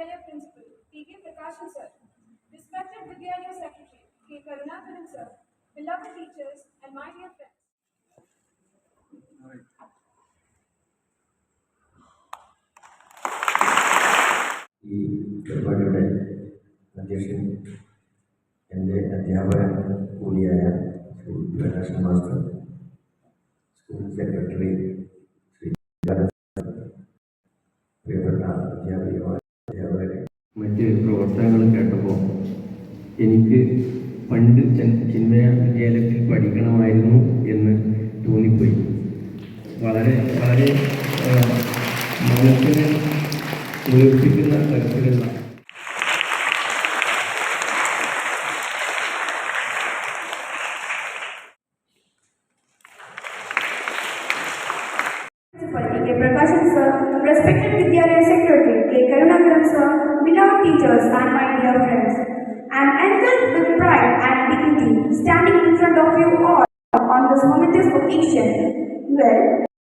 Vidyalaya Principal, P.K. Prakashan Sir, respected Vidyalaya Secretary, K. Karunakaran Sir, beloved teachers, and my dear friends. ഈ പരിപാടിയുടെ അധ്യക്ഷൻ എൻ്റെ അധ്യാപകൻ കൂടിയായ Shri Prakashan master, school secretary Shri പ്രിയപ്പെട്ട അധ്യാപകരെ, മറ്റ് പ്രവർത്തനങ്ങൾ കേട്ടപ്പോൾ എനിക്ക് പണ്ട് ചിന്മയ വിദ്യാലയത്തിൽ പഠിക്കണമായിരുന്നു എന്ന് തോന്നിപ്പോയി. വളരെ വളരെ മനസ്സിനെ ഉയർപ്പിക്കുന്ന തരത്തിലുള്ള K. Prakashan Sir, respected Vidyalaya Secretary, K. Karunakaran Sir, beloved teachers, and my dear friends. I am enthused with pride and dignity standing in front of you all on this momentous occasion. Well,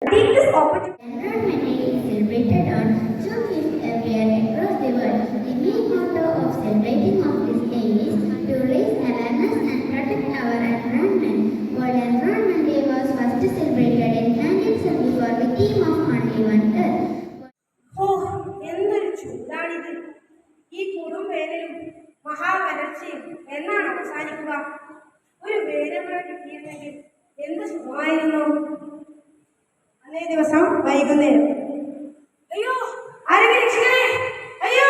take this opportunity. Environment Day is celebrated on June 5th every year across the world. The main motto of celebrating of this day is to raise awareness and protect our environment. World Environment Day was first celebrated in 1974 with theme of Only One Earth. എന്തൊരു ചൂടാണിത്! ഈ കൊടും വേനലും മഹാവരൾച്ചയും എന്നാണ് അവസാനിക്കുക? ഒരു വേനൽമഴ കിട്ടിയിരുന്നെങ്കിൽ എന്ത് സുഖമായിരുന്നു. അന്നേ ദിവസം വൈകുന്നേരം അയ്യോ ആരെങ്കിലും രക്ഷിക്കണേ, അയ്യോ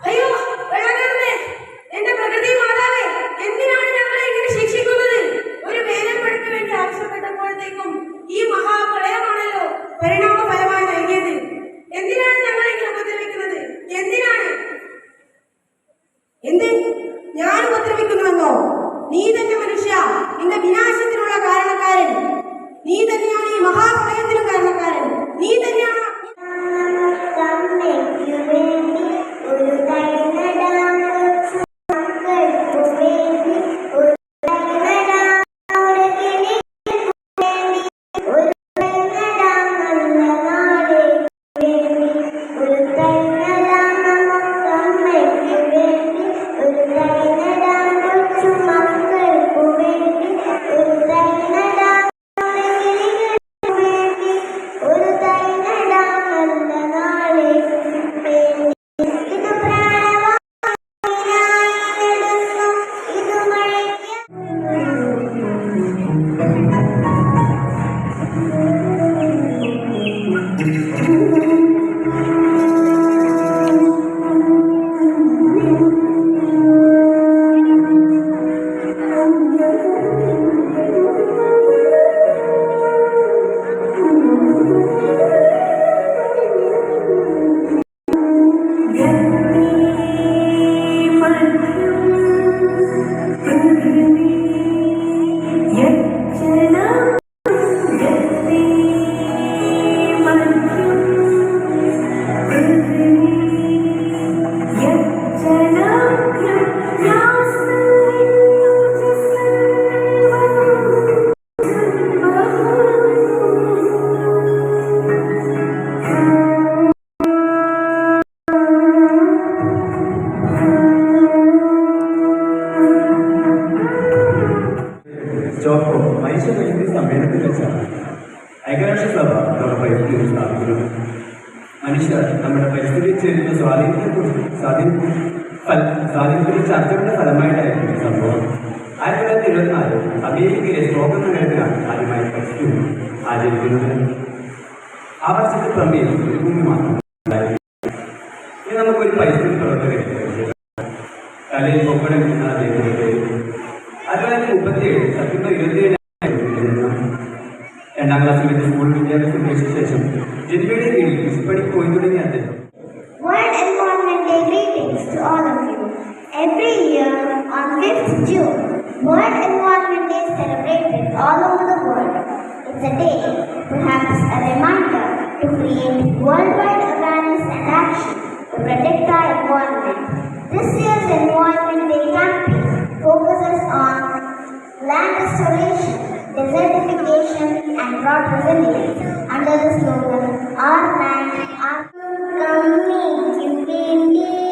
അയ്യോ വെള്ളം കയറുന്നേ, എന്റെ പ്രകൃതി മാതാവേ, എന്തിനാണ് ഞങ്ങളെ ഇങ്ങനെ ശിക്ഷിക്കുന്നത്? ഒരു വേനൽമഴയ്ക്ക് വേണ്ടി ആവശ്യപ്പെട്ടപ്പോഴത്തേക്കും ഈ മഹാപ്രളയമാണല്ലോ പരിണാമ ഫലമായി നൽകിയത്. എന്തിനാണ് ഞങ്ങളെ ഇങ്ങനെ ഉപദ്രവിക്കുന്നത്? എന്തിനാണ്? എന്ത് ഞാൻ ഉപദ്രവിക്കുന്നുവെന്നോ? നീ തന്നെ മനുഷ്യ, നിന്റെ വിനാശത്തിനുള്ള കാരണക്കാരൻ. നീ തന്നെയാണ് ഈ മഹാപ്രളയത്തിനും കാരണക്കാരൻ. നീ തന്നെയാണ്. ചോക്കോ മനുഷ്യ പരിസ്ഥിതി സമ്മേളനത്തിൽ വെച്ചാണ് ഐക്യരാഷ്ട്രസഭ നമ്മുടെ പരിസ്ഥിതി സ്ഥാപിക്കുന്നത്. മനുഷ്യർ നമ്മുടെ പരിസ്ഥിതിയിൽ ചേരുന്ന സ്വാധീനത്തിന്റെ ചർച്ചകളുടെ ഫലമായിട്ടായിരുന്നു സംഭവം. 1924 അമേരിക്കയിലെ സ്റ്റോക്ക്ഹോം നഗരത്തിലാണ് ആദ്യമായി പരിസ്ഥിതി ആചരിക്കുന്നത്. ആ വർഷത്തെ പ്രമേയം ഒരു ഭൂമി മാത്രം. ഇനി നമുക്കൊരു പരിസ്ഥിതി പ്രവർത്തകരെ കലയിൽ പൊക്കണം എന്ന അദ്ദേഹത്തിന്റെ പേര്. 1937 സെപ്റ്റംബർ 27 രണ്ടാം ക്ലാസ്സിൽ സ്കൂൾ വിദ്യാഭ്യാസം ഉപേക്ഷിച്ച ശേഷം ജന്മയുടെ കീഴിൽ കൃഷിപ്പണിക്ക് പോയി തുടങ്ങിയ അദ്ദേഹം. World Environment Day greetings to all of you. Every year on 5th June, World Environment Day is celebrated all over the world. It's a day, perhaps a reminder, to create worldwide awareness and action to protect our environment. This year's Environment Day campaign focuses on land restoration, desertification, and drought resilience under the slogan "Our Land, Our Community."